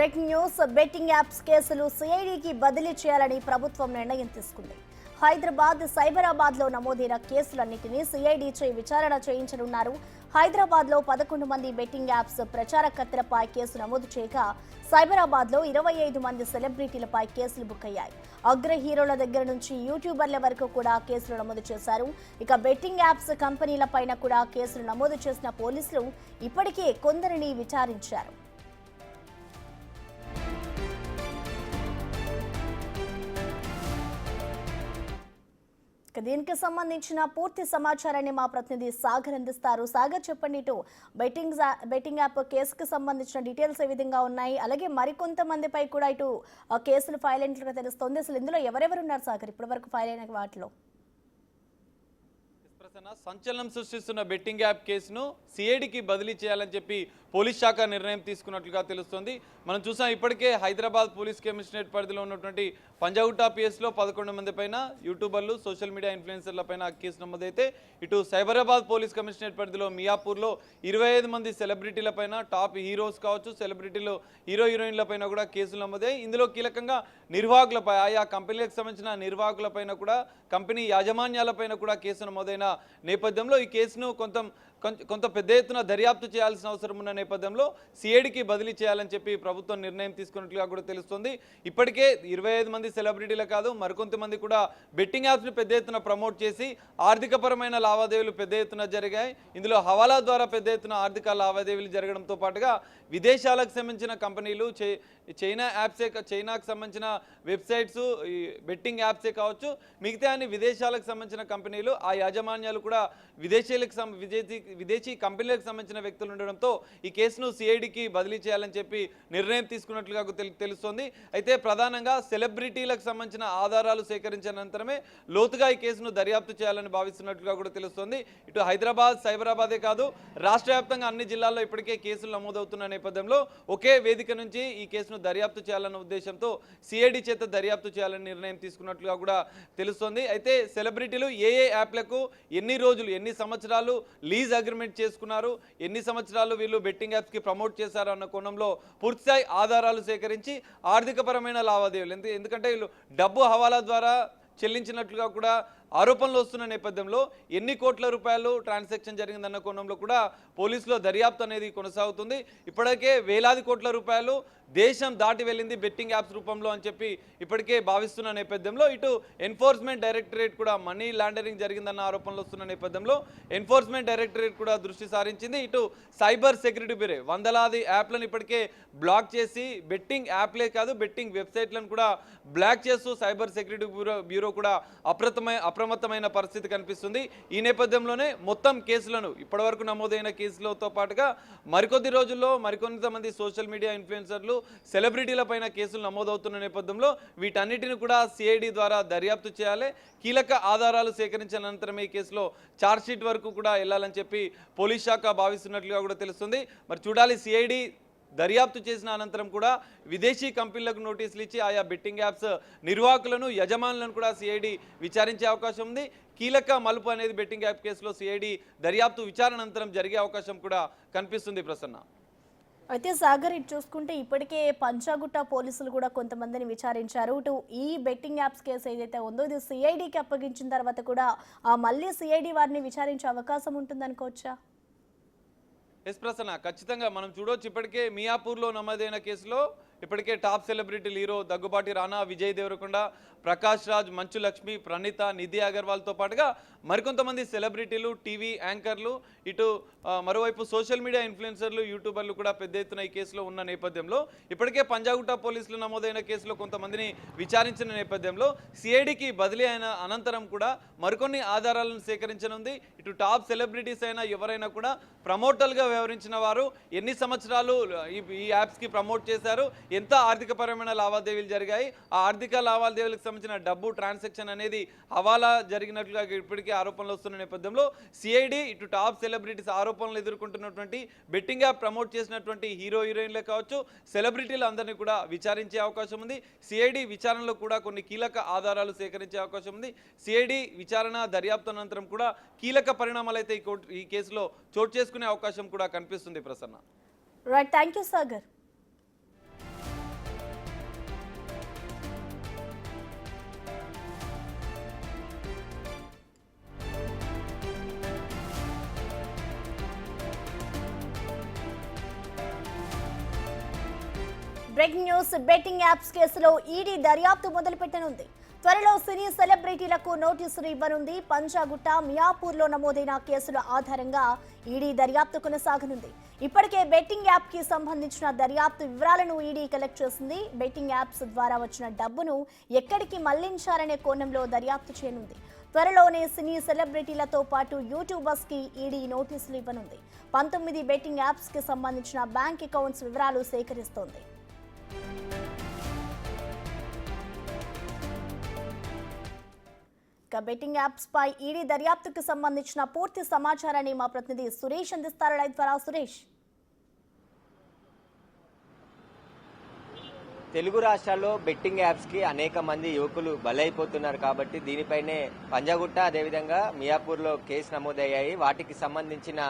Breaking news. Betting apps కేసులు సిఐడికి బదిలీ చేయాలని ప్రభుత్వం నిర్ణయం తీసుకుంది. హైదరాబాద్, సైబరాబాద్లో నమోదైన కేసులన్నింటినీ సిఐడిచే విచారణ చేయించనున్నారు. హైదరాబాద్లో 11 మంది బెట్టింగ్ యాప్స్ ప్రచారకర్తలపై కేసు నమోదు చేయగా, సైబరాబాద్లో 25 మంది సెలబ్రిటీలపై కేసులు బుక్ అయ్యాయి. అగ్ర హీరోల దగ్గర నుంచి యూట్యూబర్ల వరకు కూడా కేసులు నమోదు చేశారు. ఇక బెట్టింగ్ యాప్స్ కంపెనీలపైన కూడా కేసులు నమోదు చేసిన పోలీసులు ఇప్పటికే కొందరిని విచారించారు. దీనికి సంబంధించిన పూర్తి సమాచారాన్ని మా ప్రతినిధి సాగర్ అందిస్తారు. సాగర్, చెప్పండి, ఇటు బెట్టింగ్ యాప్ కేసుకు సంబంధించిన డీటెయిల్స్ ఏ విధంగా ఉన్నాయి, అలాగే మరికొంతమందిపై కూడా ఇటు కేసులు ఫైల్ అయినట్లుగా తెలుస్తోంది. అసలు ఇందులో ఎవరెవరు ఉన్నారు సాగర్ ఇప్పటి వరకు ఫైల్ అయిన వాటిలో? సంచలనం సృష్టిస్తున్న బెట్టింగ్ యాప్ కేసును సిఐడికి బదిలీ చేయాలని చెప్పి పోలీస్ శాఖ నిర్ణయం తీసుకున్నట్లుగా తెలుస్తోంది. మనం చూసాం, ఇప్పటికే హైదరాబాద్ పోలీస్ కమిషనరేట్ పరిధిలో ఉన్నటువంటి పంజాగుట్ట పిఎస్లో 11 మంది పైన యూట్యూబర్లు, సోషల్ మీడియా ఇన్ఫ్లుయెన్సర్ల పైన కేసు నమోదైతే, ఇటు సైబరాబాద్ పోలీస్ కమిషనరేట్ పరిధిలో మియాపూర్లో 25 మంది సెలబ్రిటీల పైన, టాప్ హీరోస్ కావచ్చు, సెలబ్రిటీలు, హీరోయిన్ల పైన కూడా కేసులు నమోదాయి. ఇందులో కీలకంగా నిర్వాహకులపై, ఆయా కంపెనీలకు సంబంధించిన నిర్వాహకుల పైన కూడా, కంపెనీ యాజమాన్యాలపైన కూడా కేసు నమోదైన నేపథ్యంలో ఈ కేసును కొంత పెద్ద ఎత్తున దర్యాప్తు చేయాల్సిన అవసరం ఉన్న నేపథ్యంలో సిఐడికి బదిలీ చేయాలని చెప్పి ప్రభుత్వం నిర్ణయం తీసుకున్నట్లుగా కూడా తెలుస్తుంది. ఇప్పటికే 25 మంది సెలబ్రిటీలు కాదు, మరికొంతమంది కూడా బెట్టింగ్ యాప్స్ని పెద్ద ఎత్తున ప్రమోట్ చేసి ఆర్థికపరమైన లావాదేవీలు పెద్ద ఎత్తున జరిగాయి. ఇందులో హవాలా ద్వారా పెద్ద ఎత్తున ఆర్థిక లావాదేవీలు జరగడంతో పాటుగా విదేశాలకు సంబంధించిన కంపెనీలు, చైనాకు సంబంధించిన వెబ్సైట్స్, ఈ బెట్టింగ్ యాప్సే కావచ్చు, మిగతా అన్ని విదేశాలకు సంబంధించిన కంపెనీలు, ఆ యాజమాన్యాలు కూడా విదేశీ కంపెనీలకు సంబంధించిన వ్యక్తులు ఉండడంతో ఈ కేసును సిఐడికి బదిలీ చేయాలని చెప్పి నిర్ణయం తీసుకున్నట్లుగా తెలుస్తోంది. అయితే ప్రధానంగా సెలబ్రిటీలకు సంబంధించిన ఆధారాలు సేకరించిన అనంతరమే లోతుగా ఈ కేసును దర్యాప్తు చేయాలని భావిస్తున్నట్లుగా కూడా తెలుస్తోంది. ఇటు హైదరాబాద్, సైబరాబాదే కాదు, రాష్ట్ర వ్యాప్తంగా అన్ని జిల్లాల్లో ఇప్పటికే కేసులు నమోదవుతున్న నేపథ్యంలో ఒకే వేదిక నుంచి ఈ కేసును దర్యాప్తు చేయాలన్న ఉద్దేశంతో సిఐడి చేత దర్యాప్తు చేయాలని నిర్ణయం తీసుకున్నట్లుగా కూడా తెలుస్తోంది. అయితే సెలబ్రిటీలు ఏ యాప్లకు ఎన్ని రోజులు, ఎన్ని సంవత్సరాలు లీజ్ అగ్రిమెంట్ చేసుకున్నారు, ఎన్ని సంవత్సరాలు వీళ్ళు బెట్టింగ్ యాప్స్కి ప్రమోట్ చేశారు అన్న కోణంలో పూర్తిస్థాయి ఆధారాలు సేకరించి ఆర్థికపరమైన లావాదేవీలు, ఎందుకంటే వీళ్ళు డబ్బు హవాలా ద్వారా చెల్లించినట్లుగా కూడా ఆరోపణలు వస్తున్న నేపథ్యంలో ఎన్ని కోట్ల రూపాయలు ట్రాన్సాక్షన్ జరిగిందన్న కోణంలో కూడా పోలీసులో దర్యాప్తు అనేది కొనసాగుతుంది. ఇప్పటికే వేలాది కోట్ల రూపాయలు దేశం దాటి వెళ్ళింది బెట్టింగ్ యాప్స్ రూపంలో అని చెప్పి ఇప్పటికే భావిస్తున్న నేపథ్యంలో ఇటు ఎన్ఫోర్స్మెంట్ డైరెక్టరేట్ కూడా మనీ లాండరింగ్ జరిగిందన్న ఆరోపణలు వస్తున్న నేపథ్యంలో ఎన్ఫోర్స్మెంట్ డైరెక్టరేట్ కూడా దృష్టి సారించింది. ఇటు సైబర్ సెక్యూరిటీ బ్యూరో వందలాది యాప్లను ఇప్పటికే బ్లాక్ చేసి, బెట్టింగ్ యాప్లే కాదు బెట్టింగ్ వెబ్సైట్లను కూడా బ్లాక్ చేస్తూ సైబర్ సెక్యూరిటీ బ్యూరో కూడా అప్రమత్తమైన పరిస్థితి కనిపిస్తుంది. ఈ నేపథ్యంలోనే మొత్తం కేసులను, ఇప్పటివరకు నమోదైన కేసులతో పాటుగా మరికొద్ది రోజుల్లో మరికొంతమంది సోషల్ మీడియా ఇన్ఫ్లుయెన్సర్లు, సెలబ్రిటీల పైన కేసులు నమోదవుతున్న నేపథ్యంలో వీటన్నిటిని కూడా సిఐడి ద్వారా దర్యాప్తు చేయాలి. కీలక ఆధారాలు సేకరించిన అనంతరమే ఈ కేసులో ఛార్జ్షీట్ వరకు కూడా వెళ్లాలని చెప్పి పోలీస్ శాఖ భావిస్తున్నట్లుగా కూడా తెలుస్తుంది. మరి చూడాలి, సిఐడి దర్యాప్తు చేసిన అనంతరం కూడా విదేశీ కంపెనీలకు నోటీసులు ఇచ్చి ఆయా బెట్టింగ్ యాప్స్ నిర్వాహకులను, యజమానులను కూడా సిఐడి విచారించే అవకాశం ఉంది. కీలక మలుపు అనేది బెట్టింగ్ యాప్ కేసులో సిఐడి దర్యాప్తు విచారణ అనంతరం జరిగే అవకాశం కూడా కనిపిస్తుంది. ప్రసన్న, అయితే సాగర్, ఇటు చూసుకుంటే ఇప్పటికే పంజాగుట్ట పోలీసులు కూడా కొంతమందిని విచారించారు. ఇటు ఈ బెట్టింగ్ యాప్స్ కేసు ఏదైతే ఉందో ఇది సిఐడికి అప్పగించిన తర్వాత కూడా మళ్ళీ సిఐడి వారిని విచారించే అవకాశం ఉంటుందనుకోవచ్చా? ఎస్ ప్రసన్న, ఖచ్చితంగా మనం చూడవచ్చు. ఇప్పటికే మియాపూర్లో నమోదైన కేసులో ఇప్పటికే టాప్ సెలబ్రిటీలు హీరో దగ్గుబాటి రానా, విజయ్ దేవరకొండ, ప్రకాష్ రాజ్, మంచు లక్ష్మి, ప్రణీత, నిధి అగర్వాల్తో పాటుగా మరికొంతమంది సెలబ్రిటీలు, టీవీ యాంకర్లు, ఇటు మరోవైపు సోషల్ మీడియా ఇన్ఫ్లుయెన్సర్లు, యూట్యూబర్లు కూడా పెద్ద ఎత్తున ఈ కేసులో ఉన్న నేపథ్యంలో ఇప్పటికే పంజాగుట్ట పోలీసులు నమోదైన కేసులో కొంతమందిని విచారించిన నేపథ్యంలో సిఐడికి బదిలీ అయిన అనంతరం కూడా మరికొన్ని ఆధారాలను సేకరించనుంది. ఇటు టాప్ సెలబ్రిటీస్ అయినా ఎవరైనా కూడా ప్రమోటర్లుగా వ్యవహరించిన వారు ఎన్ని సంవత్సరాలు ఈ యాప్స్కి ప్రమోట్ చేశారు, ఎంత ఆర్థికపరమైన లావాదేవీలు జరిగాయి, ఆ ఆర్థిక లావాదేవీలకు సంబంధించిన డబ్బు ట్రాన్సాక్షన్ అనేది హవాలా జరిగినట్లుగా ఇప్పటికే ఆరోపణలు వస్తున్న నేపథ్యంలో సిఐడి ఇటు టాప్ సెలబ్రిటీస్ ఆరోపణలు ఎదుర్కొంటున్నటువంటి బెట్టింగ్ యాప్ ప్రమోట్ చేసినటువంటి హీరోయిన్లే కావచ్చు, సెలబ్రిటీలు అందరినీ కూడా విచారించే అవకాశం ఉంది. సిఐడి విచారణలో కూడా కొన్ని కీలక ఆధారాలు సేకరించే అవకాశం ఉంది. సిఐడి విచారణ దర్యాప్తు అనంతరం కూడా కీలక పరిణామాలు అయితే ఈ కేసులో చోటు చేసుకునే అవకాశం కూడా కనిపిస్తుంది. Prasanna, right, thank you Sagar. Breaking news. Betting apps కేసులో ఈడీ దర్యాప్తు మొదలుపెట్టనుంది. త్వరలో సినీ సెలబ్రిటీలకు నోటీసులు ఇవ్వనుంది. పంజాగుట్ట, మియాపూర్లో నమోదైన కేసుల ఆధారంగా ఈడీ దర్యాప్తు కొనసాగనుంది. ఇప్పటికే బెట్టింగ్ యాప్ కి సంబంధించిన దర్యాప్తు వివరాలను ఈడీ కలెక్ట్ చేసింది. బెట్టింగ్ యాప్స్ ద్వారా వచ్చిన డబ్బును ఎక్కడికి మళ్లించారనే కోణంలో దర్యాప్తు చేయనుంది. త్వరలోనే సినీ సెలబ్రిటీలతో పాటు యూట్యూబర్స్ కి ఈడీ నోటీసులు ఇవ్వనుంది. 19 బెట్టింగ్ యాప్స్ కి సంబంధించిన బ్యాంక్ అకౌంట్స్ వివరాలు సేకరిస్తోంది. బెట్టింగ్ యాప్స్ పై ఈడీ దర్యాప్తుకు సంబంధించిన పూర్తి సమాచారాన్ని మా ప్రతినిధి సురేష్ అందిస్తారు. లైవ్ ద్వారా సురేష్. తెలుగు రాష్ట్రాల్లో బెట్టింగ్ యాప్స్కి అనేక మంది యువకులు బలైపోతున్నారు కాబట్టి దీనిపైనే పంజాగుట్ట అదేవిధంగా మియాపూర్లో కేసు నమోదయ్యాయి. వాటికి సంబంధించిన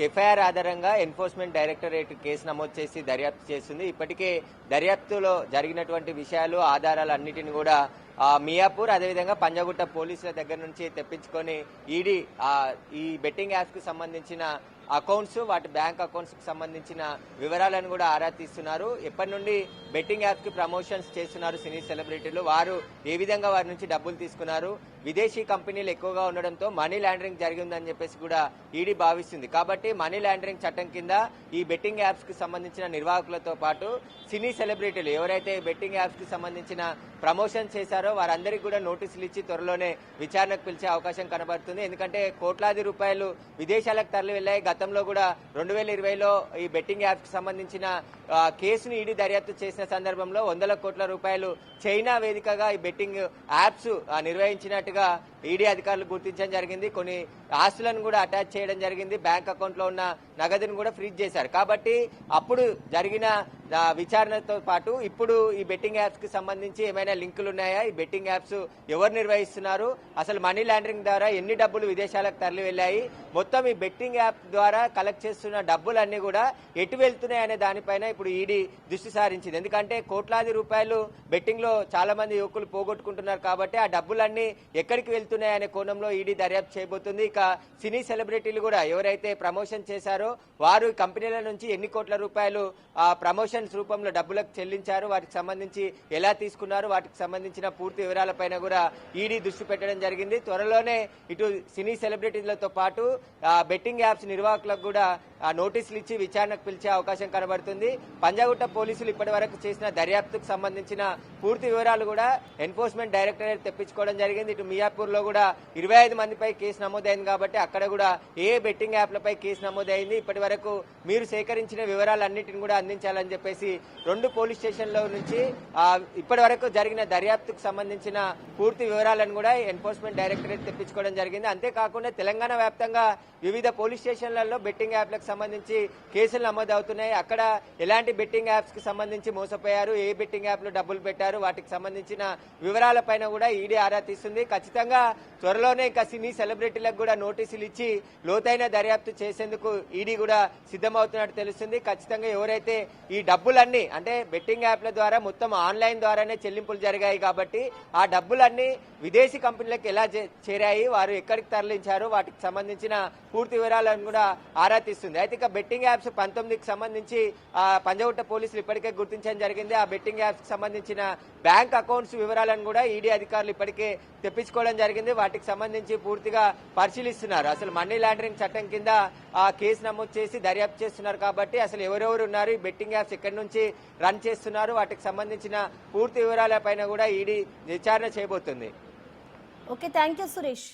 ఎఫ్ఐఆర్ ఆధారంగా ఎన్ఫోర్స్మెంట్ డైరెక్టరేట్ కేసు నమోదు చేసి దర్యాప్తు చేస్తుంది. ఇప్పటికే దర్యాప్తులో జరిగినటువంటి విషయాలు, ఆధారాలు అన్నిటిని కూడా మియాపూర్ అదేవిధంగా పంజాగుట్ట పోలీసుల దగ్గర నుంచి తెప్పించుకొని ఈడీ ఈ బెట్టింగ్ యాప్స్ కు సంబంధించిన అకౌంట్స్, వాటి బ్యాంక్ అకౌంట్స్ కి సంబంధించిన వివరాలను కూడా ఆరా తీస్తున్నారు. ఎప్పటి నుండి బెట్టింగ్ యాప్స్ కి ప్రమోషన్స్ చేస్తున్నారు సినీ సెలబ్రిటీలు, వారు ఏ విధంగా వారి నుంచి డబ్బులు తీసుకున్నారు, విదేశీ కంపెనీలు ఎక్కువగా ఉండడంతో మనీ లాండరింగ్ జరిగిందని చెప్పేసి కూడా ఈడీ భావిస్తుంది. కాబట్టి మనీ లాండరింగ్ చట్టం కింద ఈ బెట్టింగ్ యాప్స్ కి సంబంధించిన నిర్వాహకులతో పాటు సినీ సెలబ్రిటీలు ఎవరైతే బెట్టింగ్ యాప్స్ కి సంబంధించిన ప్రమోషన్ చేశారో వారందరికీ కూడా నోటీసులు ఇచ్చి త్వరలోనే విచారణకు పిలిచే అవకాశం కనబడుతుంది. ఎందుకంటే కోట్లాది రూపాయలు విదేశాలకు తరలి వెళ్లాయి. గతంలో కూడా 2020లో ఈ బెట్టింగ్ యాప్స్ కి సంబంధించిన కేసును ఈడీ దర్యాప్తు చేసిన సందర్భంలో 100 కోట్ల రూపాయలు చైనా వేదికగా ఈ బెట్టింగ్ యాప్స్ నిర్వహించినట్టుగా ఈడీ అధికారులు గుర్తించడం జరిగింది. కొన్ని ఆస్తులను కూడా అటాచ్ చేయడం జరిగింది. బ్యాంక్ అకౌంట్ లో ఉన్న నగదును కూడా ఫ్రీజ్ చేశారు. కాబట్టి అప్పుడు జరిగిన విచారణతో పాటు ఇప్పుడు ఈ బెట్టింగ్ యాప్స్ కి సంబంధించి ఏమైనా లింకులు ఉన్నాయా, ఈ బెట్టింగ్ యాప్స్ ఎవరు నిర్వహిస్తున్నారు, అసలు మనీ లాండరింగ్ ద్వారా ఎన్ని డబ్బులు విదేశాలకు తరలి వెళ్లాయి, మొత్తం ఈ బెట్టింగ్ యాప్ ద్వారా కలెక్ట్ చేస్తున్న డబ్బులన్నీ కూడా ఎటు వెళ్తున్నాయి అనే దానిపైన ఇప్పుడు ఈడీ దృష్టి సారించింది. ఎందుకంటే కోట్లాది రూపాయలు బెట్టింగ్ లో చాలా మంది యువకులు పోగొట్టుకుంటున్నారు కాబట్టి ఆ డబ్బులన్నీ ఎక్కడికి వెళ్తున్నాయనే కోణంలో ఈడీ దర్యాప్తు చేయబోతుంది. ఇక సినీ సెలబ్రిటీలు కూడా ఎవరైతే ప్రమోషన్ చేశారో వారు కంపెనీల నుంచి ఎన్ని కోట్ల రూపాయలు ప్రమోషన్స్ రూపంలో డబ్బులకు చెల్లించారు, వాటికి సంబంధించి ఎలా తీసుకున్నారు, వాటికి సంబంధించిన పూర్తి వివరాలపైన కూడా ఈడీ దృష్టి పెట్టడం జరిగింది. త్వరలోనే ఇటు సినీ సెలబ్రిటీలతో పాటు బెట్టింగ్ యాప్స్ నిర్వాహకులకు కూడా నోటీసులు ఇచ్చి విచారణకు పిలిచే అవకాశం కనబడుతుంది. పంజాగుట్ట పోలీసులు ఇప్పటి వరకు చేసిన దర్యాప్తుకు సంబంధించిన పూర్తి వివరాలు కూడా ఎన్ఫోర్స్మెంట్ డైరెక్టరేట్ తెప్పించుకోవడం జరిగింది. ఇటు మియాపూర్ లో కూడా 25 మందిపై కేసు నమోదైంది కాబట్టి అక్కడ కూడా ఏ బెట్టింగ్ యాప్లపై కేసు నమోదైంది, ఇప్పటి వరకు మీరు సేకరించిన వివరాలన్నింటిని కూడా అందించాలని చెప్పేసి 2 పోలీస్ స్టేషన్ల నుంచి ఇప్పటి వరకు జరిగిన దర్యాప్తుకు సంబంధించిన పూర్తి వివరాలను కూడా ఎన్ఫోర్స్మెంట్ డైరెక్టరేట్ తెప్పించుకోవడం జరిగింది. అంతేకాకుండా తెలంగాణ వ్యాప్తంగా వివిధ పోలీస్ స్టేషన్లలో బెట్టింగ్ యాప్లకు సంబంధించి కేసులు నమోదవుతున్నాయి. అక్కడ ఎలాంటి బెట్టింగ్ యాప్స్ కి సంబంధించి మోసపోయారు, ఏ బెట్టింగ్ యాప్ లో డబ్బులు పెట్టారు, వాటికి సంబంధించిన వివరాలపైన కూడా ఈడీ ఆరా తీస్తుంది. ఖచ్చితంగా త్వరలోనే ఇంకా సినీ సెలబ్రిటీలకు కూడా నోటీసులు ఇచ్చి లోతైన దర్యాప్తు చేసేందుకు ఈడీ కూడా సిద్ధమవుతున్నట్టు తెలుస్తుంది. ఖచ్చితంగా ఎవరైతే ఈ డబ్బులన్నీ అంటే బెట్టింగ్ యాప్ల ద్వారా మొత్తం ఆన్లైన్ ద్వారానే చెల్లింపులు జరిగాయి కాబట్టి ఆ డబ్బులన్నీ విదేశీ కంపెనీలకు ఎలా చేరాయి, వారు ఎక్కడికి తరలించారు, వాటికి సంబంధించిన పూర్తి వివరాలను కూడా ఆరా తీస్తుంది. అయితే ఇక బెట్టింగ్ యాప్స్ 19కి సంబంధించి పంజాగుట్ట పోలీసులు ఇప్పటికే గుర్తించడం జరిగింది. ఆ బెట్టింగ్ యాప్స్ కి సంబంధించిన బ్యాంక్ అకౌంట్స్ వివరాలను కూడా ఈడీ అధికారులు ఇప్పటికే తెప్పించుకోవడం జరిగింది. వాటికి సంబంధించి పూర్తిగా పరిశీలిస్తున్నారు. అసలు మనీ లాండరింగ్ చట్టం కింద కేసు నమోదు చేసి దర్యాప్తు చేస్తున్నారు కాబట్టి అసలు ఎవరెవరు ఉన్నారు, ఈ బెట్టింగ్ యాప్స్ ఎక్కడి నుంచి రన్ చేస్తున్నారు, వాటికి సంబంధించిన పూర్తి వివరాలపైన కూడా ఈడీ విచారణ చేయబోతుంది. Okay, thank you Suresh.